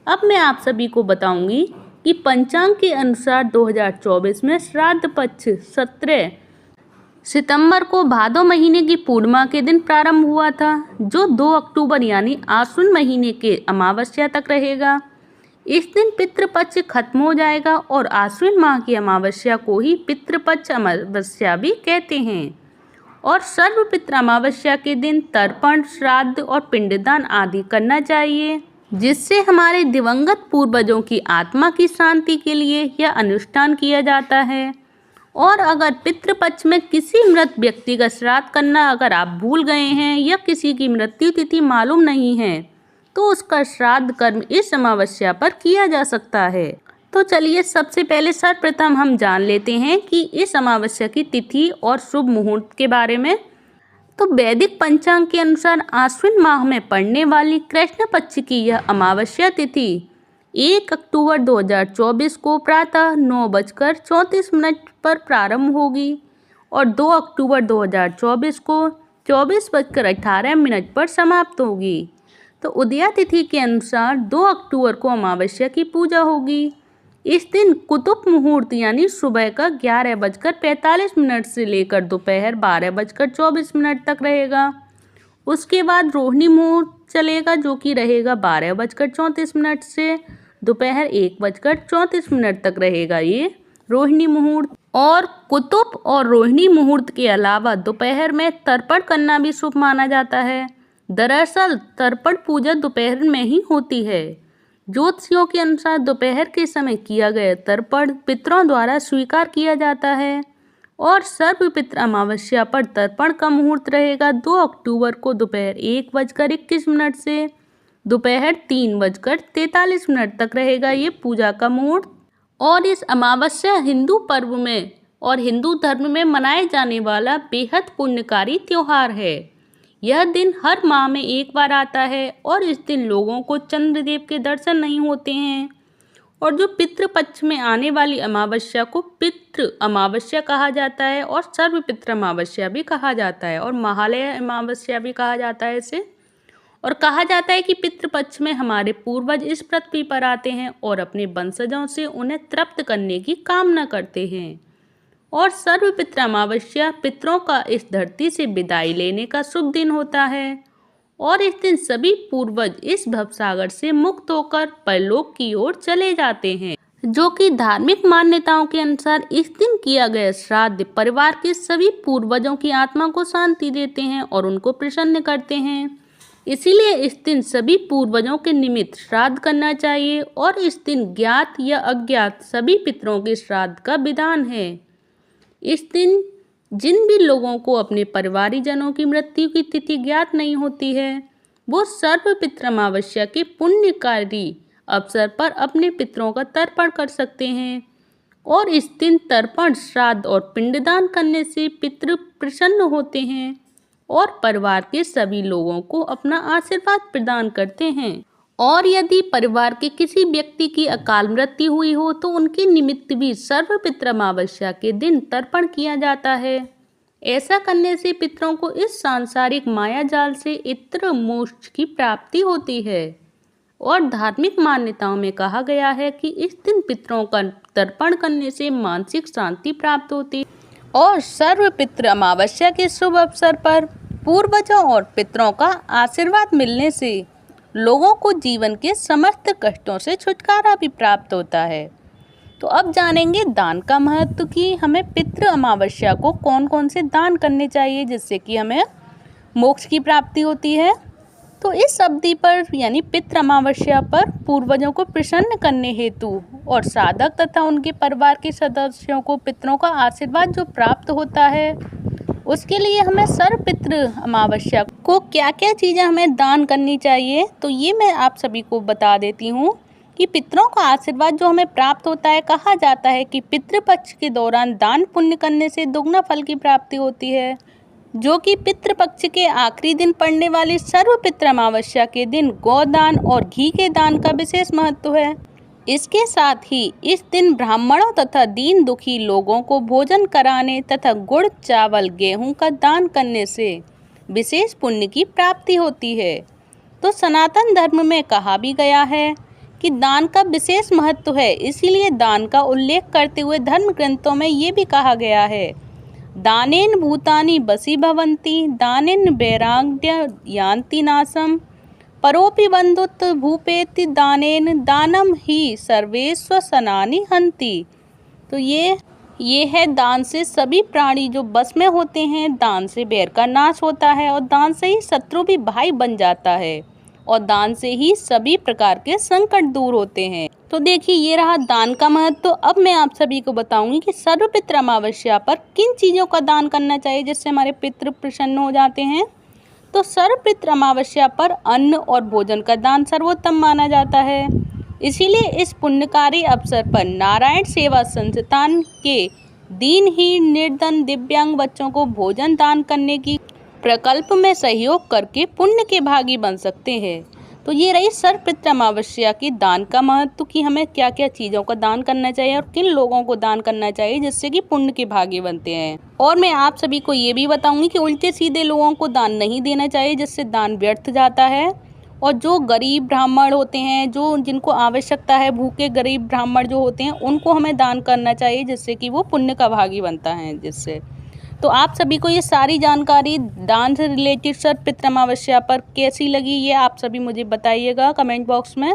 अब मैं आप सभी को बताऊंगी कि पंचांग के अनुसार 2024 में श्राद्ध पक्ष 17 सितंबर को भादो महीने की पूर्णिमा के दिन प्रारंभ हुआ था, जो 2 अक्टूबर यानी आश्विन महीने के अमावस्या तक रहेगा। इस दिन पितृपक्ष खत्म हो जाएगा और आश्विन माह की अमावस्या को ही पितृपक्ष अमावस्या भी कहते हैं। और सर्वपितृ अमावस्या के दिन तर्पण, श्राद्ध और पिंडदान आदि करना चाहिए, जिससे हमारे दिवंगत पूर्वजों की आत्मा की शांति के लिए यह अनुष्ठान किया जाता है। और अगर पितृपक्ष में किसी मृत व्यक्ति का श्राद्ध करना अगर आप भूल गए हैं या किसी की मृत्यु तिथि मालूम नहीं है, तो उसका श्राद्ध कर्म इस अमावस्या पर किया जा सकता है। तो चलिए सबसे पहले सर्वप्रथम हम जान लेते हैं कि इस अमावस्या की तिथि और शुभ मुहूर्त के बारे में। तो वैदिक पंचांग के अनुसार आश्विन माह में पड़ने वाली कृष्ण पक्ष की यह अमावस्या तिथि 1 अक्टूबर 2024 को प्रातः 9:34 पर प्रारंभ होगी और 2 अक्टूबर 2024 को 24:18 पर समाप्त होगी। तो उदया तिथि के अनुसार 2 अक्टूबर को अमावस्या की पूजा होगी। इस दिन कुतुब मुहूर्त यानी सुबह का 11:45 से लेकर दोपहर 12:24 तक रहेगा। उसके बाद रोहिणी मुहूर्त चलेगा, जो कि रहेगा 12:34 से दोपहर 1:34 तक रहेगा ये रोहिणी मुहूर्त। और कुतुब और रोहिणी मुहूर्त के अलावा दोपहर में तर्पण करना भी शुभ माना जाता है। दरअसल तर्पण पूजा दोपहर में ही होती है। ज्योतिषियों के अनुसार दोपहर के समय किया गया तर्पण पितरों द्वारा स्वीकार किया जाता है। और सर्वपितृ अमावस्या पर तर्पण का मुहूर्त रहेगा 2 अक्टूबर को दोपहर 1:21 से दोपहर 3:43 तक रहेगा ये पूजा का मुहूर्त। और इस अमावस्या हिंदू पर्व में और हिंदू धर्म में मनाए जाने वाला बेहद पुण्यकारी त्योहार है। यह दिन हर माह में एक बार आता है और इस दिन लोगों को चंद्रदेव के दर्शन नहीं होते हैं। और जो पितृपक्ष में आने वाली अमावस्या को पितृ अमावस्या कहा जाता है और सर्वपितृ अमावस्या भी कहा जाता है और महालय अमावस्या भी कहा जाता है इसे। और कहा जाता है कि पितृपक्ष में हमारे पूर्वज इस पृथ्वी पर आते हैं और अपने वंशजों से उन्हें तृप्त करने की कामना करते हैं। और सर्वपितृ अमावस्या पितरों का इस धरती से विदाई लेने का शुभ दिन होता है। और इस दिन सभी पूर्वज इस भवसागर से मुक्त होकर परलोक की ओर चले जाते हैं, जो कि धार्मिक मान्यताओं के अनुसार इस दिन किया गया श्राद्ध परिवार के सभी पूर्वजों की आत्मा को शांति देते हैं और उनको प्रसन्न करते हैं। इसीलिए इस दिन सभी पूर्वजों के निमित्त श्राद्ध करना चाहिए। और इस दिन ज्ञात या अज्ञात सभी पितरों के श्राद्ध का विधान है। इस दिन जिन भी लोगों को अपने परिवारीजनों की मृत्यु की तिथि ज्ञात नहीं होती है, वो सर्वपितृ अमावस्या के पुण्यकारी अवसर पर अपने पितरों का तर्पण कर सकते हैं। और इस दिन तर्पण, श्राद्ध और पिंडदान करने से पितृ प्रसन्न होते हैं और परिवार के सभी लोगों को अपना आशीर्वाद प्रदान करते हैं। और यदि परिवार के किसी व्यक्ति की अकाल मृत्यु हुई हो तो उनके निमित्त भी सर्वपितृ अमावस्या के दिन तर्पण किया जाता है। ऐसा करने से पितरों को इस सांसारिक माया जाल से इत्र मोक्ष की प्राप्ति होती है। और धार्मिक मान्यताओं में कहा गया है कि इस दिन पितरों का तर्पण करने से मानसिक शांति प्राप्त होती है। और सर्वपितृ अमावस्या के शुभ अवसर पर पूर्वजों और पितरों का आशीर्वाद मिलने से लोगों को जीवन के समस्त कष्टों से छुटकारा भी प्राप्त होता है। तो अब जानेंगे दान का महत्व कि हमें पितृ अमावस्या को कौन कौन से दान करने चाहिए जिससे कि हमें मोक्ष की प्राप्ति होती है। तो इस अवधि पर यानी पितृ अमावस्या पर पूर्वजों को प्रसन्न करने हेतु और साधक तथा उनके परिवार के सदस्यों को पितरों का आशीर्वाद जो प्राप्त होता है, उसके लिए हमें सर्वपितृ अमावस्या को क्या क्या चीज़ें हमें दान करनी चाहिए, तो ये मैं आप सभी को बता देती हूँ कि पितरों का आशीर्वाद जो हमें प्राप्त होता है, कहा जाता है कि पितृपक्ष के दौरान दान पुण्य करने से दुगना फल की प्राप्ति होती है, जो कि पितृपक्ष के आखिरी दिन पड़ने वाली सर्वपितृ अमावस्या के दिन गोदान और घी के दान का विशेष महत्व है। इसके साथ ही इस दिन ब्राह्मणों तथा दीन दुखी लोगों को भोजन कराने तथा गुड़, चावल, गेहूं का दान करने से विशेष पुण्य की प्राप्ति होती है। तो सनातन धर्म में कहा भी गया है कि दान का विशेष महत्व है, इसीलिए दान का उल्लेख करते हुए धर्म ग्रंथों में ये भी कहा गया है, दानेन भूतानि वशी भवन्ति, दानेन वैराग्य यान्ति नाशम, परोपि बंधुत्व भूपेति दानेन दानम ही सर्वेश्व सनानि हन्ति। तो ये है दान से सभी प्राणी जो बस में होते हैं, दान से बैर का नाश होता है और दान से ही शत्रु भी भाई बन जाता है और दान से ही सभी प्रकार के संकट दूर होते हैं। तो देखिए ये रहा दान का महत्व। तो अब मैं आप सभी को बताऊंगी कि सर्वपितृ अमावस्या पर किन चीज़ों का दान करना चाहिए जिससे हमारे पितृ प्रसन्न हो जाते हैं। तो सर्वपितृ अमावस्या पर अन्न और भोजन का दान सर्वोत्तम माना जाता है, इसीलिए इस पुण्यकारी अवसर पर नारायण सेवा संस्थान के दीनहीन निर्धन दिव्यांग बच्चों को भोजन दान करने की प्रकल्प में सहयोग करके पुण्य के भागी बन सकते हैं। तो ये रही सर्वपितृ अमावस्या की दान का महत्व कि हमें क्या क्या चीज़ों का दान करना चाहिए और किन लोगों को दान करना चाहिए जिससे कि पुण्य के भागी बनते हैं। और मैं आप सभी को ये भी बताऊंगी कि उल्टे सीधे लोगों को दान नहीं देना चाहिए जिससे दान व्यर्थ जाता है, और जो गरीब ब्राह्मण होते हैं, जो जिनको आवश्यकता है, भूखे गरीब ब्राह्मण जो होते हैं, उनको हमें दान करना चाहिए जिससे कि वो पुण्य का भागी बनता है जिससे। तो आप सभी को ये सारी जानकारी दान से रिलेटेड सर्वपितृ अमावस्या पर कैसी लगी ये आप सभी मुझे बताइएगा कमेंट बॉक्स में।